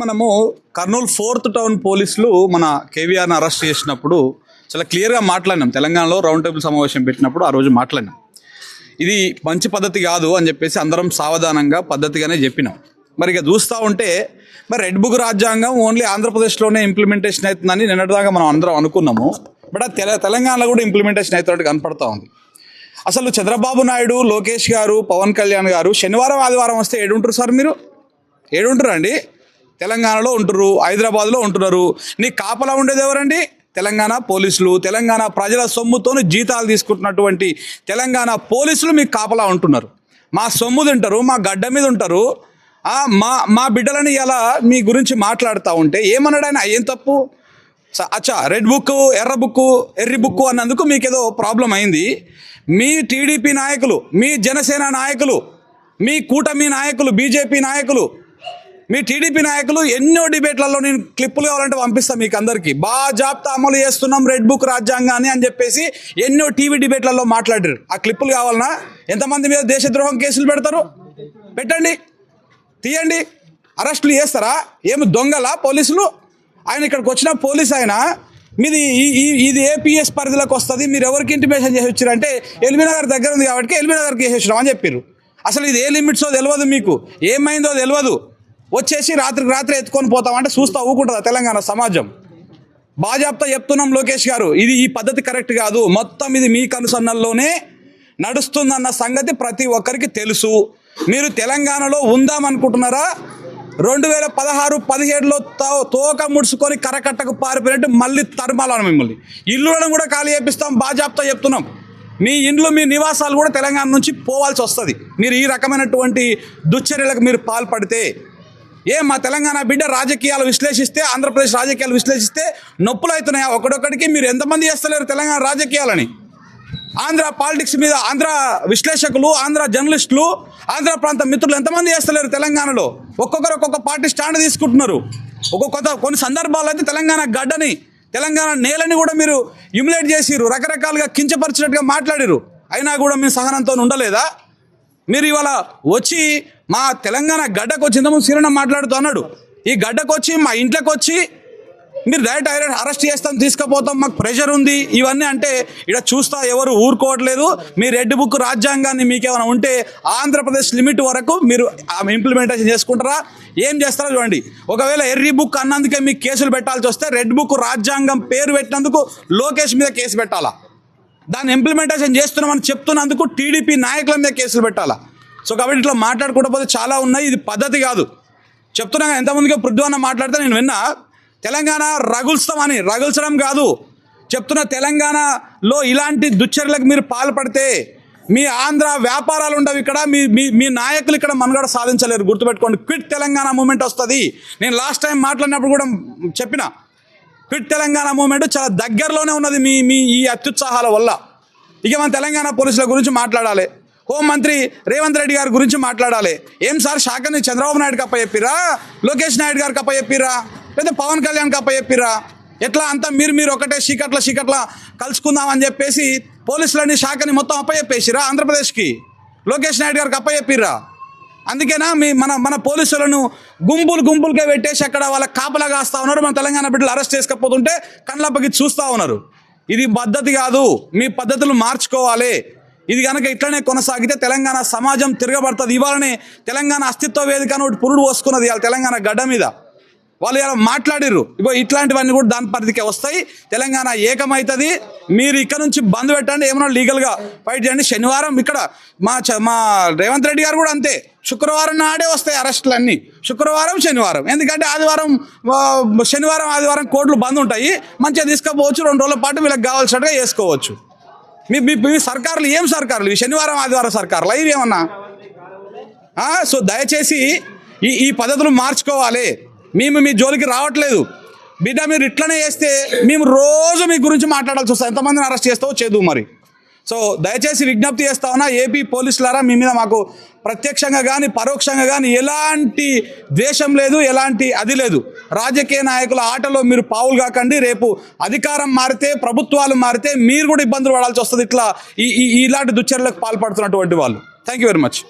మనము Kurnool 4th town పోలీసులు మన కేవీఆర్ని అరెస్ట్ చేసినప్పుడు చాలా క్లియర్గా మాట్లాడినాం. తెలంగాణలో రౌండ్ టేబుల్ సమావేశం పెట్టినప్పుడు ఆ రోజు మాట్లాడినాం. ఇది మంచి పద్ధతి కాదు అని చెప్పేసి అందరం సావధానంగా పద్ధతిగానే చెప్పినాం. మరి ఇక చూస్తూ ఉంటే మరి రెడ్ బుక్ రాజ్యాంగం ఓన్లీ ఆంధ్రప్రదేశ్లోనే ఇంప్లిమెంటేషన్ అవుతుందని నిన్నటిదాకా మనం అందరం అనుకున్నాము. బట్ తెలంగాణలో కూడా ఇంప్లిమెంటేషన్ అవుతున్నట్టు కనపడతా ఉంది. అసలు చంద్రబాబు నాయుడు, లోకేష్ గారు, పవన్ కళ్యాణ్ గారు శనివారం ఆదివారం వస్తే ఏడుంటారు సార్? మీరు ఏడుంటారు అండి? తెలంగాణలో ఉంటున్నారు, హైదరాబాద్లో ఉంటున్నారు. నీ కాపలా ఉండేది ఎవరండి? తెలంగాణ పోలీసులు. తెలంగాణ ప్రజల సొమ్ముతో జీతాలు తీసుకుంటున్నటువంటి తెలంగాణ పోలీసులు మీకు కాపలా ఉంటున్నారు. మా సొమ్ము తింటారు, మా గడ్డ మీద ఉంటారు. మా బిడ్డలని ఇలా మీ గురించి మాట్లాడుతూ ఉంటే ఏమన్నాడు ఆయన? ఏం తప్పు? అచ్చా, రెడ్ బుక్, ఎర్ర బుక్, ఎర్రి బుక్ అన్నందుకు మీకేదో ప్రాబ్లం అయింది. మీ టీడీపీ నాయకులు, మీ జనసేన నాయకులు, మీ కూటమి నాయకులు, బీజేపీ నాయకులు, మీ టీడీపీ నాయకులు ఎన్నో డిబేట్లలో నేను క్లిప్పులు కావాలంటే పంపిస్తాను మీకు అందరికీ. బాజాప్తా అమలు చేస్తున్నాం రెడ్ బుక్ రాజ్యాంగాన్ని అని చెప్పేసి ఎన్నో టీవీ డిబేట్లలో మాట్లాడారు. ఆ క్లిప్పులు కావాలన్నా? ఎంతమంది మీద దేశద్రోహం కేసులు పెడతారు? పెట్టండి, తీయండి. అరెస్టులు చేస్తారా? ఏమి దొంగలా పోలీసులు? ఆయన ఇక్కడికి వచ్చిన పోలీస్ ఆయన మీది ఇది ఏపీఎస్ పరిధిలోకి వస్తుంది, మీరు ఎవరికి ఇంటిమేషన్ చేసి వచ్చారంటే ఎల్బీ నగర్ దగ్గర ఉంది కాబట్టి ఎల్బీ నగర్కి చేసి వచ్చినాం అని చెప్పారు. అసలు ఇది ఏ లిమిట్సో తెలియదు, మీకు ఏమైందో తెలియదు. వచ్చేసి రాత్రికి రాత్రి ఎత్తుకొని పోతామంటే చూస్తా ఊకుంటుందా తెలంగాణ సమాజం? బాజాప్తా చెప్తున్నాం లోకేష్ గారు, ఈ పద్ధతి కరెక్ట్ కాదు. మొత్తం ఇది మీ కనుసన్నల్లోనే నడుస్తుందన్న సంగతి ప్రతి ఒక్కరికి తెలుసు. మీరు తెలంగాణలో ఉందామనుకుంటున్నారా? 2016-17లో తోక ముడుచుకొని కరకట్టకు పారిపోయినట్టు మళ్ళీ తరమాలను మిమ్మల్ని. ఇల్లులను కూడా ఖాళీ చేపిస్తాం, బాజాప్తా చెప్తున్నాం. మీ ఇండ్లు, మీ నివాసాలు కూడా తెలంగాణ నుంచి పోవాల్సి వస్తుంది మీరు ఈ రకమైనటువంటి దుశ్చర్యలకు మీరు పాల్పడితే. మా తెలంగాణ బిడ్డ రాజకీయాలు విశ్లేషిస్తే, ఆంధ్రప్రదేశ్ రాజకీయాలు విశ్లేషిస్తే నొప్పులు అవుతున్నాయా? ఒకడొక్కడికి మీరు ఎంతమంది చేస్తలేరు తెలంగాణ రాజకీయాలని? ఆంధ్ర పాలిటిక్స్ మీద ఆంధ్ర విశ్లేషకులు, ఆంధ్ర జర్నలిస్టులు, ఆంధ్ర ప్రాంత మిత్రులు ఎంతమంది చేస్తలేరు తెలంగాణలో? ఒక్కొక్కరు ఒక్కొక్క పార్టీ స్టాండ్ తీసుకుంటున్నారు. కొన్ని సందర్భాల్లో అయితే తెలంగాణ గడ్డని, తెలంగాణ నేలని కూడా మీరు హ్యూమిలేట్ చేసిరు, రకరకాలుగా కించపరిచినట్టుగా మాట్లాడిరు. అయినా కూడా మీ సహనంతో ఉండలేదా? మీరు ఇవాళ వచ్చి మా తెలంగాణ గడ్డకు వచ్చి ఇంతకుముందు సీరణ మాట్లాడుతూ అన్నాడు, ఈ గడ్డకు వచ్చి మా ఇంట్లోకి వచ్చి మీరు డైరెక్ట్ అరెస్ట్ చేస్తాం, తీసుకుపోతాం, మాకు ప్రెషర్ ఉంది, ఇవన్నీ అంటే ఇక్కడ చూస్తా ఎవరు ఊరుకోవట్లేదు. మీ రెడ్ బుక్ రాజ్యాంగాన్ని మీకేమైనా ఉంటే ఆంధ్రప్రదేశ్ లిమిట్ వరకు మీరు ఇంప్లిమెంటేషన్ చేసుకుంటారా? ఏం చేస్తారో చూడండి. ఒకవేళ ఎర్రీ బుక్ అన్నందుకే మీకు కేసులు పెట్టాల్సి వస్తే రెడ్ బుక్ రాజ్యాంగం పేరు పెట్టినందుకు లోకేష్ మీద కేసు పెట్టాలా? దాన్ని ఇంప్లిమెంటేషన్ చేస్తున్నామని చెప్తున్నందుకు టీడీపీ నాయకుల మీద కేసులు పెట్టాలా? సో కాబట్టి ఇట్లా మాట్లాడుకుంటూ పోతే చాలా ఉన్నాయి. ఇది పద్ధతి కాదు. చెప్తున్నా, ఎంతమందిగా పృథ్వన్న మాట్లాడితే నేను విన్నా, తెలంగాణ రగుల్స్తామని. రగుల్చడం కాదు చెప్తున్న, తెలంగాణలో ఇలాంటి దుశ్చర్యలకు మీరు పాల్పడితే మీ ఆంధ్ర వ్యాపారాలు ఉండవు ఇక్కడ, మీ నాయకులు ఇక్కడ మనుగడ సాధించలేరు. గుర్తుపెట్టుకోండి. క్విట్ తెలంగాణ మూమెంట్ వస్తుంది. నేను లాస్ట్ టైం మాట్లాడినప్పుడు కూడా చెప్పిన, క్విట్ తెలంగాణ మూమెంట్ చాలా దగ్గరలోనే ఉన్నది మీ ఈ అత్యుత్సాహాల వల్ల. ఇక మన తెలంగాణ పోలీసుల గురించి మాట్లాడాలి, హోంమంత్రి రేవంత్ రెడ్డి గారి గురించి మాట్లాడాలి. ఏం సార్ శాఖని చంద్రబాబు నాయుడుకి అప్పచెప్పిరా, లోకేష్ నాయుడు గారికి అప్పచెప్పిరా, లేదా పవన్ కళ్యాణ్కి అప్పచెప్పిరా? ఎట్లా అంతా మీరు ఒకటే చీకట్ల కలుసుకుందామని చెప్పేసి పోలీసులని శాఖని మొత్తం అప్పచెప్పేసిరా ఆంధ్రప్రదేశ్కి? లోకేష్ నాయుడు గారికి అప్పచెప్పిరా? అందుకేనా మన పోలీసులను గుంపులుగా పెట్టేసి అక్కడ వాళ్ళ కాపలా కాస్తా ఉన్నారు. మన తెలంగాణ బిడ్డలు అరెస్ట్ చేసుకపోతుంటే కళ్ళప్పకి చూస్తూ ఉన్నారు. ఇది పద్ధతి కాదు. మీ పద్ధతులు మార్చుకోవాలి. ఇది కనుక ఇట్లనే కొనసాగితే తెలంగాణ సమాజం తిరగబడుతుంది. ఇవాళనే తెలంగాణ అస్తిత్వ వేదిక అని ఒకటి పురుడు వస్తున్నది ఇవాళ తెలంగాణ గడ్డ మీద. వాళ్ళు ఇలా మాట్లాడిర్రు. ఇగో ఇట్లాంటివన్నీ కూడా దాని పరిధికే వస్తాయి. తెలంగాణ ఏకమవుతుంది. మీరు ఇక్కడ నుంచి బంద్ పెట్టండి, ఏమన్నా లీగల్గా ఫైట్ చేయండి. శనివారం ఇక్కడ మా రేవంత్ రెడ్డి గారు కూడా అంతే. శుక్రవారం నాడే వస్తాయి అరెస్టులు అన్నీ, శుక్రవారం శనివారం. ఎందుకంటే శనివారం ఆదివారం కోర్టులు బంద్ ఉంటాయి. మంచిగా తీసుకుపోవచ్చు, 2 రోజుల పాటు వీళ్ళకి కావాల్సినట్టుగా చేసుకోవచ్చు. మీ సర్కారులు ఏం సర్కారులు? శనివారం ఆదివారం సర్కారులు ఇవి ఏమన్నా? సో దయచేసి ఈ పద్ధతులు మార్చుకోవాలి. మేము మీ జోలికి రావట్లేదు బిడ్డ. మీరు ఇట్లనే చేస్తే మేము రోజు మీ గురించి మాట్లాడాల్సి వస్తుంది. ఎంతమందిని అరెస్ట్ చేస్తావో చేదు మరి. సో దయచేసి విజ్ఞప్తి చేస్తా ఉన్నా, ఏపీ పోలీసులారా, మీ మీద మాకు ప్రత్యక్షంగా కానీ పరోక్షంగా కానీ ఎలాంటి ద్వేషం లేదు, ఎలాంటి అది లేదు. రాజకీయ నాయకుల ఆటలో మీరు పావులు కాకండి. రేపు అధికారం మారితే, ప్రభుత్వాలు మారితే మీరు కూడా ఇబ్బందులు పడాల్సి వస్తుంది ఇట్లా ఇలాంటి దుశ్చర్యలకు పాల్పడుతున్నటువంటి వాళ్ళు. Thank you very much.